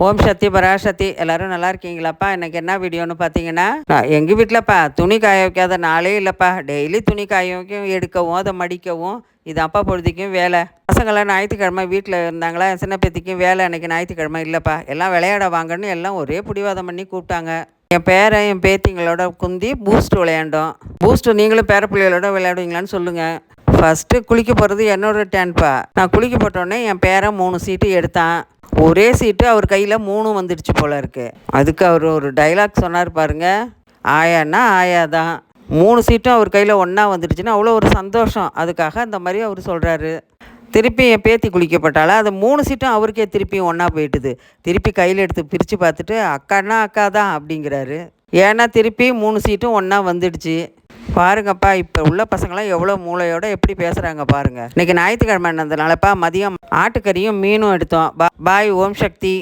ஓம் சக்தி பராசக்தி எல்லோரும் நல்லா இருக்கீங்களாப்பா? இன்றைக்கி என்ன வீடியோன்னு பார்த்தீங்கன்னா, நான் எங்கள் வீட்டில்ப்பா துணி காய வைக்காத நாளே இல்லைப்பா. டெய்லி துணி காய வைக்கவும் எடுக்கவும் அதை மடிக்கவும் இதான்ப்பா பொழுதுக்கும் வேலை. பசங்களாம் ஞாயிற்றுக்கிழமை வீட்டில் இருந்தாங்களா, சின்ன பேத்திக்கும் வேலை. அன்றைக்கி ஞாயிற்றுக்கிழமை இல்லைப்பா, எல்லாம் விளையாட வாங்கன்னு எல்லாம் ஒரே பிடிவாதம் பண்ணி கூப்பிட்டாங்க. என் பேரன் என் பேத்திங்களோட குந்தி பூஸ்ட் விளையாண்டோம். பூஸ்ட்டு நீங்களும் பேர பிள்ளைகளோட விளையாடுவீங்களான்னு சொல்லுங்கள். ஃபஸ்ட்டு குளிக்க போகிறது என்னோட டேன்ப்பா. நான் குளிக்க போட்டோடனே என் பேரன் 3 சீட்டு எடுத்தான். ஒரே சீட்டு அவர் கையில் 3 வந்துடுச்சு போல இருக்குது. அதுக்கு அவர் ஒரு டைலாக் சொன்னார் பாருங்க, ஆயான்னா ஆயா தான். 3 சீட்டும் அவர் கையில் ஒன்றா வந்துடுச்சுன்னா அவ்வளோ ஒரு சந்தோஷம். அதுக்காக அந்த மாதிரி அவர் சொல்கிறாரு. திருப்பி என் பேத்தி குளிக்கப்பட்டால அது 3 சீட்டும் அவருக்கே திருப்பியும் ஒன்றா போயிட்டுது. திருப்பி கையில் எடுத்து பிரித்து பார்த்துட்டு அக்கான்னா அக்கா தான் அப்படிங்கிறாரு. ஏன்னா திருப்பி 3 சீட்டும் ஒன்றா வந்துடுச்சு. பாருங்கப்பா, இப்போ உள்ள பசங்களாம் எவ்வளோ மூளையோட எப்படி பேசுகிறாங்க பாருங்கள். இன்றைக்கி ஞாயிற்றுக்கிழமைன்றதுனாலப்பா மதியம் ஆட்டுக்கறியும் மீனும் எடுத்தோம். பாய் ஓம் சக்தி.